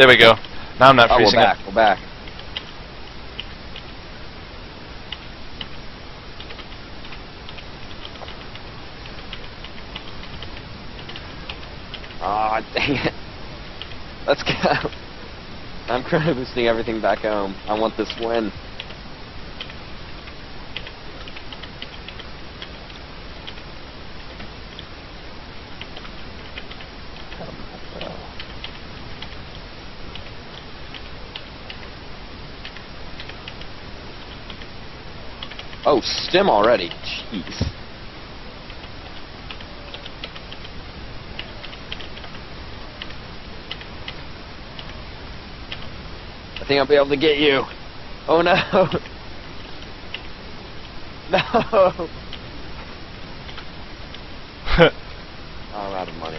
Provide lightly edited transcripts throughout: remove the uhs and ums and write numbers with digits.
There we go. Now I'm not freezing we're back. We're back. Aw, dang it. Let's go. I'm currently boosting everything back home. I want this win. Oh, stim already. Jeez. I think I'll be able to get you. Oh no. No. Oh, I'm out of money.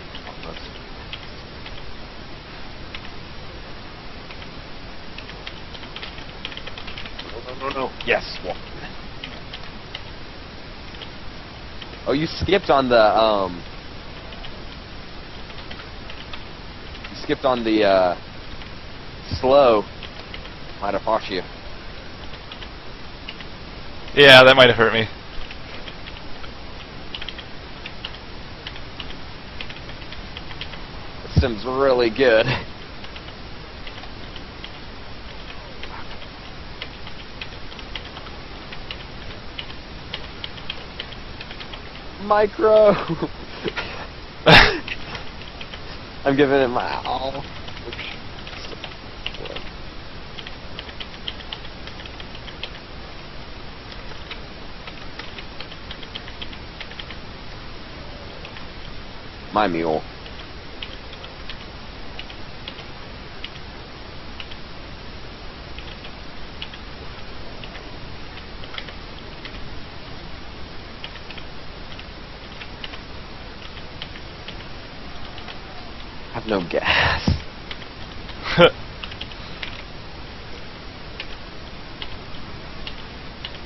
Almost. No. Yes. Well. Oh, you skipped on the, You skipped on the, slow. Might have hurt you. Yeah, that might have hurt me. This sim's really good. Micro! I'm giving it my all. My mule. I have no gas.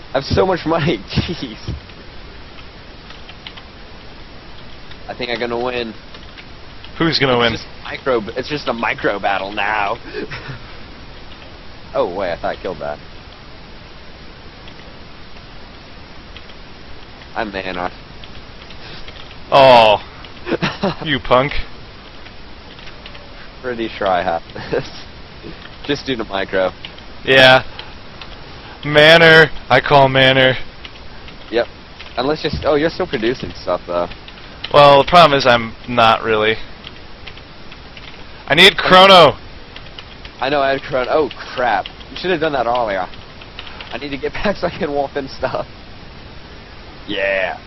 I have so much money, jeez. I think I'm gonna win. Who's gonna win? It's just a micro battle now. Oh wait, I thought I killed that. I'm mana. Oh, you punk. Pretty sure I have this. Just do the micro. Yeah. Manor. I call manor. Yep. Unless you're... Oh, you're still producing stuff, though. Well, the problem is I'm not really. I need chrono. I know I had chrono. Oh, crap. You should have done that earlier. I need to get back so I can wolf in stuff. Yeah.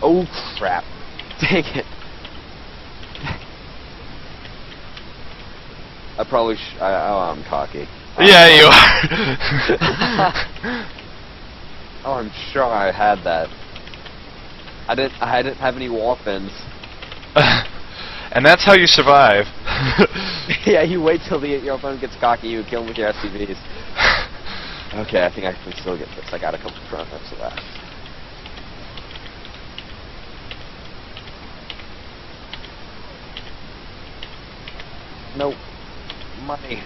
Oh, crap. Dang it. I probably oh, I'm cocky. Yeah, you are. Oh, I'm sure I had that. I didn't have any warpins. And that's how you survive. Yeah, you wait till your opponent gets cocky, you kill him with your SCVs. Okay, I think I can still get this. I got a couple chronos of that. Nope. Money.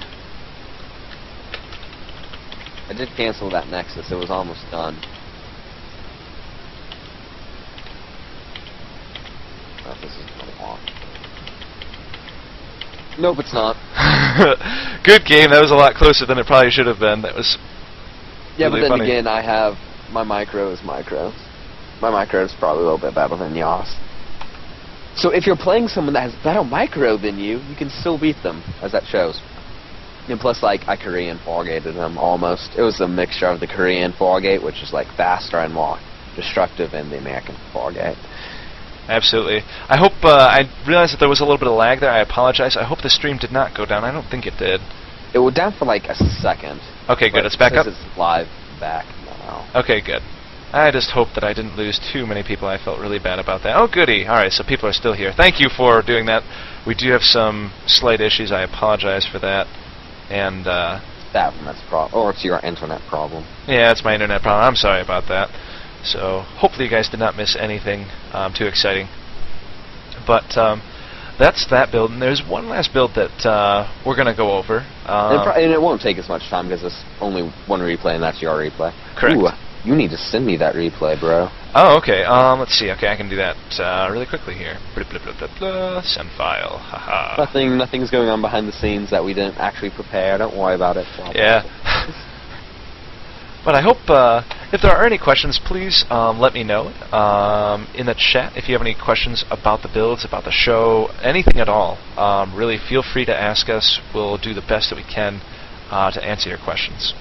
I did cancel that Nexus. It was almost done. Oh, this is going long. Nope, it's not. Good game. That was a lot closer than it probably should have been. That was Yeah, really but then funny. again, I have... My micro is micro. My micro is probably a little bit better than yours. So if you're playing someone that has better micro than you, you can still beat them, as that shows. And plus, like, I Korean four-gated them, almost. It was a mixture of the Korean four-gate, which is, like, faster and more destructive, and the American four-gate. Absolutely. I hope, I realized that there was a little bit of lag there. I apologize. I hope the stream did not go down. I don't think it did. It went down for, like, a second. Okay, good. It's back up? It's live back now. Okay, good. I just hope that I didn't lose too many people. I felt really bad about that. Oh, goody. Alright, so people are still here. Thank you for doing that. We do have some slight issues. I apologize for that. And, That's problem. Or it's your internet problem. yeah, it's my internet problem. I'm sorry about that. So hopefully you guys did not miss anything too exciting. But that's that build, and there's one last build that we're going to go over. And it won't take as much time because there's only one replay, and that's your replay. Correct. Ooh, you need to send me that replay, bro. Oh, okay. Let's see. Okay, I can do that really quickly here. Blah, blah, blah, blah, blah. Send file. Haha. Nothing's going on behind the scenes that we didn't actually prepare. Don't worry about it. Yeah. But I hope if there are any questions, please let me know in the chat. If you have any questions about the builds, about the show, anything at all, really feel free to ask us. We'll do the best that we can to answer your questions.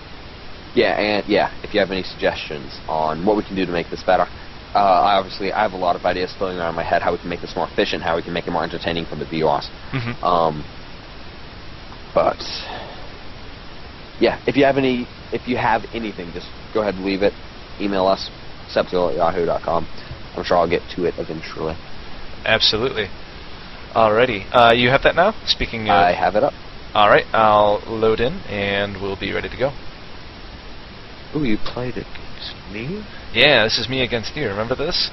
Yeah, and if you have any suggestions on what we can do to make this better, I have a lot of ideas floating around in my head how we can make this more efficient, how we can make it more entertaining for the viewers. But yeah, if you have anything, just go ahead and leave it. Email us, septil@yahoo.com. I'm sure I'll get to it eventually. Absolutely. Alrighty. You have that now? Speaking of... I have it up. Alright, I'll load in, and we'll be ready to go. Ooh, you played against me? Yeah, this is me against you. Remember this?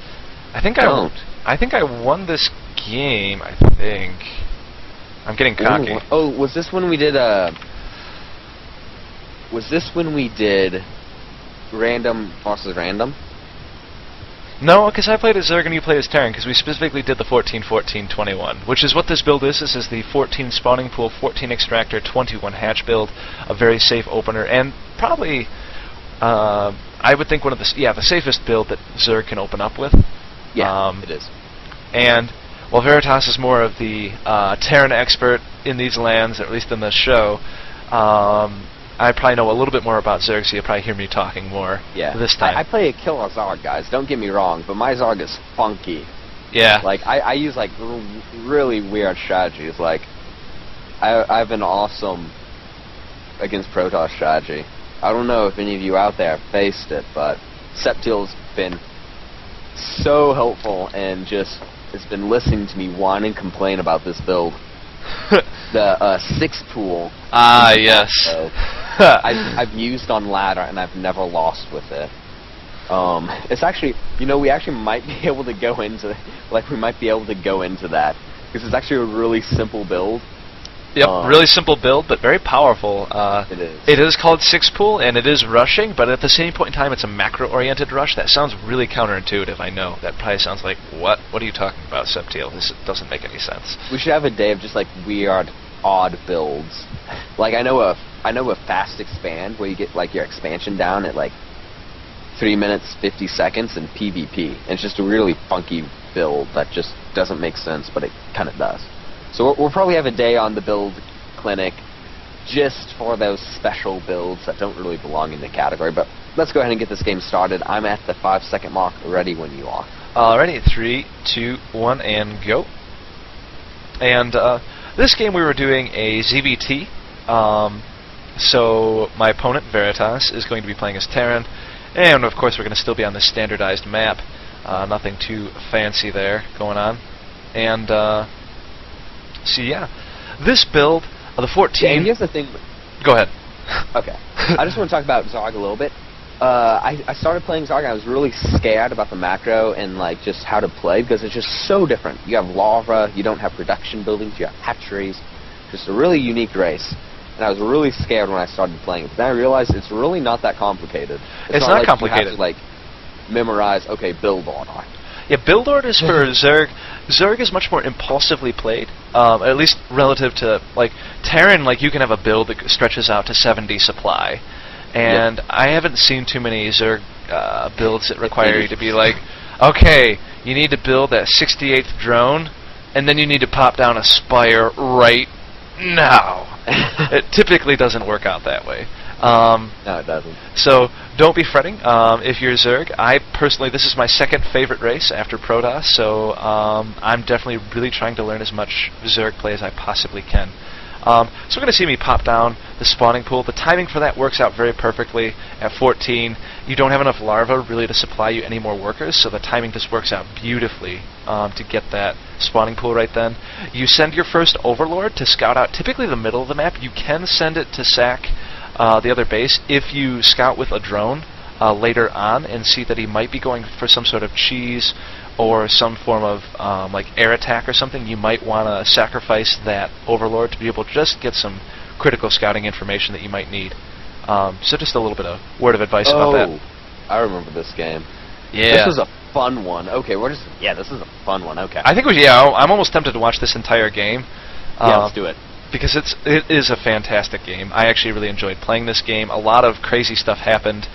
I think I think I won this game, I think. I'm getting cocky. Ooh, oh, was this when we did random versus random? No, because I played as Zerg and you played as Terran, because we specifically did the 14-14-21, which is what this build is. This is the 14 spawning pool, 14 extractor, 21 hatch build, a very safe opener, and probably, I would think the safest build that Zerg can open up with. Yeah, it is. And while Veritas is more of the Terran expert in these lands, at least in this show, I probably know a little bit more about Zerg, so you'll probably hear me talking more this time. I play a killer Zarg, guys. Don't get me wrong, but my Zarg is funky. Yeah. Like, I use, like, really weird strategies. Like, I have an awesome against Protoss strategy. I don't know if any of you out there have faced it, but Septil's been so helpful and just has been listening to me whine and complain about this build. The 6 pool. Ah, yes. I've used on ladder and I've never lost with it. It's actually, we actually might be able to go into that because it's actually a really simple build. Yep, really simple build, but very powerful. It is. It is called 6 pool, and it is rushing, but at the same point in time, it's a macro-oriented rush. That sounds really counterintuitive, I know. That probably sounds like, what? What are you talking about, Septil? This doesn't make any sense. We should have a day of just, like, weird, odd builds. Like, I know a fast expand, where you get, like, your expansion down at, like, 3 minutes, 50 seconds in PvP. And it's just a really funky build that just doesn't make sense, but it kind of does. So we'll probably have a day on the build clinic just for those special builds that don't really belong in the category. But let's go ahead and get this game started. I'm at the 5-second mark, ready when you are. Alrighty, 3, 2, 1, and go. And this game we were doing a ZVT. So my opponent, Veritas, is going to be playing as Terran. And of course we're going to still be on the standardized map. Nothing too fancy there going on. And... so yeah, this build of the 14... Yeah, and here's the thing... Go ahead. Okay. I just want to talk about Zarg a little bit. I started playing Zarg and I was really scared about the macro and like just how to play because it's just so different. You have lava, you don't have production buildings, you have hatcheries. Just a really unique race. And I was really scared when I started playing it. But then I realized it's really not that complicated. It's not like complicated. You have to like memorize, okay, build order. Yeah, build orders for Zerg. Zerg is much more impulsively played, at least relative to, like, Terran, like, you can have a build that stretches out to 70 supply. And I haven't seen too many Zerg builds that require you to be like, okay, you need to build that 68th drone, and then you need to pop down a spire right now. It typically doesn't work out that way. No, it doesn't. So don't be fretting if you're Zerg. I personally, this is my second favorite race after Protoss, so I'm definitely really trying to learn as much Zerg play as I possibly can. So we're going to see me pop down the spawning pool. The timing for that works out very perfectly. At 14, you don't have enough larvae really to supply you any more workers, so the timing just works out beautifully to get that spawning pool right then. You send your first Overlord to scout out typically the middle of the map. You can send it to sack the other base if you scout with a drone. later on and see that he might be going for some sort of cheese or some form of like air attack or something, you might want to sacrifice that Overlord to be able to just get some critical scouting information that you might need. So just a little bit of word of advice about that. I remember this game. Yeah. This was a fun one. Okay, this is a fun one. Okay. I think I'm almost tempted to watch this entire game. Yeah, let's do it. Because it is a fantastic game. I actually really enjoyed playing this game. A lot of crazy stuff happened,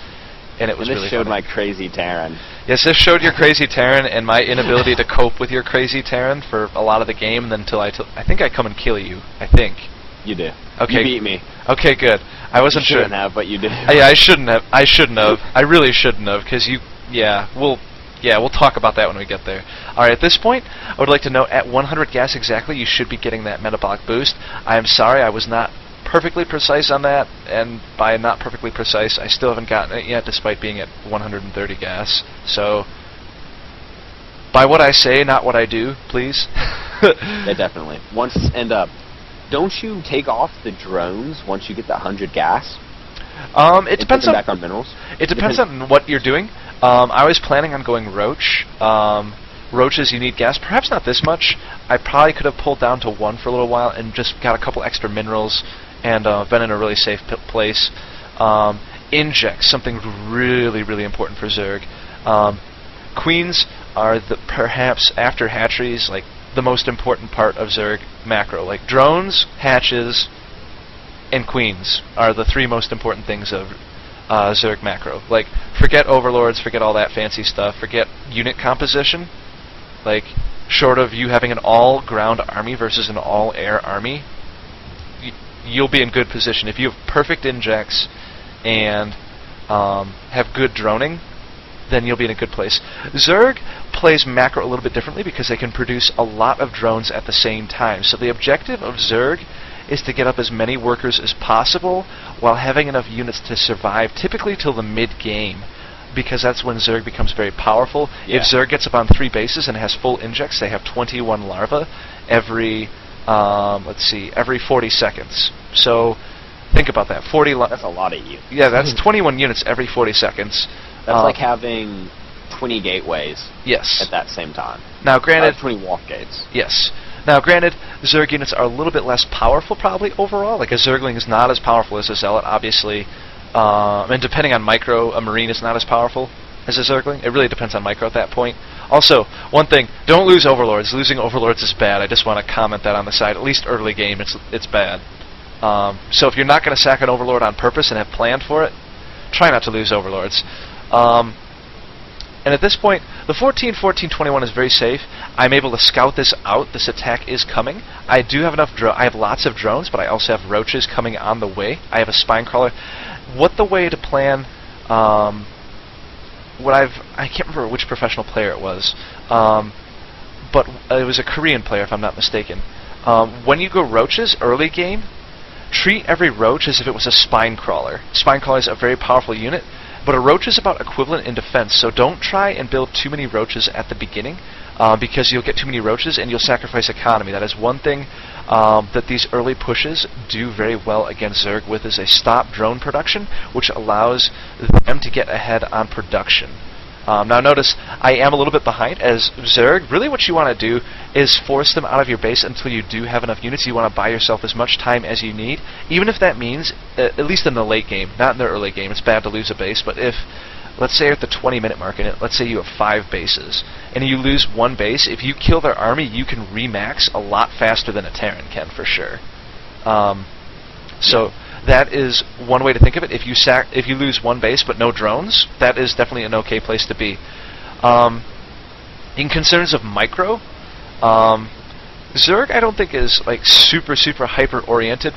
and it was really showed funny. my crazy Terran. Yes, this showed your crazy Terran and my inability to cope with your crazy Terran for a lot of the game, and then until I think I come and kill you. I think. You do. Okay. You beat me. Okay, good. I wasn't you sure. Shouldn't have, but you did. Yeah, I shouldn't have. I shouldn't have. I really shouldn't have, because you. Yeah, we'll talk about that when we get there. All right, at this point, I would like to note at 100 gas exactly, you should be getting that metabolic boost. I am sorry, I was not perfectly precise on that, and by not perfectly precise, I still haven't gotten it yet, despite being at 130 gas. So, by what I say, not what I do, please. Yeah, definitely. Don't you take off the drones once you get that 100 gas? It depends on back on minerals. It depends on what you're doing. I was planning on going Roach. Roaches, you need gas. Perhaps not this much. I probably could have pulled down to 1 for a little while and just got a couple extra minerals and been in a really safe place. Injects, something really, really important for Zerg. Queens are perhaps after hatcheries, like the most important part of Zerg macro. Like drones, hatches, and queens are the 3 most important things of Zerg macro. Like, forget overlords, forget all that fancy stuff, forget unit composition. Like, short of you having an all-ground army versus an all-air army, you'll be in good position. If you have perfect injects and have good droning, then you'll be in a good place. Zerg plays macro a little bit differently because they can produce a lot of drones at the same time. So the objective of Zerg is to get up as many workers as possible while having enough units to survive, typically till the mid-game, because that's when Zerg becomes very powerful. Yeah. If Zerg gets up on 3 bases and has full injects, they have 21 larvae every, every 40 seconds. So think about that. That's a lot of units. Yeah, that's 21 units every 40 seconds. That's like having 20 gateways. Yes. At that same time. Now, granted, 20 walk gates. Yes. Now, granted, Zerg units are a little bit less powerful, probably, overall. Like, a Zergling is not as powerful as a Zealot, obviously. And depending on micro, a Marine is not as powerful as a Zergling. It really depends on micro at that point. Also, one thing, don't lose Overlords. Losing Overlords is bad. I just want to comment that on the side. At least early game, it's bad. So if you're not going to sack an Overlord on purpose and have planned for it, try not to lose Overlords. And at this point, the 14-14-21 is very safe. I'm able to scout this out. This attack is coming. I do have enough I have lots of drones, but I also have roaches coming on the way. I have a spine crawler. What the way to plan? I can't remember which professional player it was, but it was a Korean player, if I'm not mistaken. When you go roaches early game, treat every roach as if it was a spine crawler. Spine crawler is a very powerful unit. But a roach is about equivalent in defense, so don't try and build too many roaches at the beginning, because you'll get too many roaches and you'll sacrifice economy. That is one thing that these early pushes do very well against Zerg with, is a stop drone production, which allows them to get ahead on production. Now notice, I am a little bit behind as Zerg. Really what you want to do is force them out of your base until you do have enough units. You want to buy yourself as much time as you need, even if that means, at least in the late game, not in the early game. It's bad to lose a base, but if, let's say at the 20-minute mark, and let's say you have 5 bases, and you lose 1 base, if you kill their army, you can remax a lot faster than a Terran can, for sure. So that is one way to think of it. If you lose 1 base but no drones, that is definitely an okay place to be. In concerns of micro, Zerg I don't think is like super hyper oriented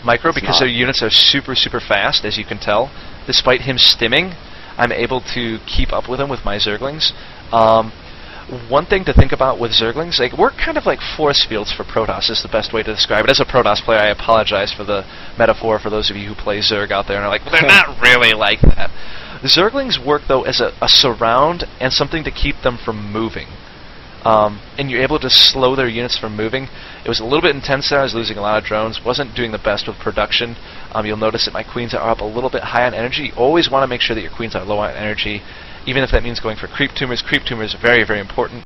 micro, because their units are super fast, as you can tell. Despite him stimming, I'm able to keep up with him with my Zerglings. One thing to think about with Zerglings, like, we're kind of like force fields for Protoss is the best way to describe it. As a Protoss player, I apologize for the metaphor for those of you who play Zerg out there and are like, well, they're not really like that. Zerglings work, though, as a surround and something to keep them from moving. and you're able to slow their units from moving. It was a little bit intense there. I was losing a lot of drones. Wasn't doing the best with production. You'll notice that my queens are up a little bit high on energy. You always want to make sure that your queens are low on energy, even if that means going for creep tumors. Creep tumors are very, very important.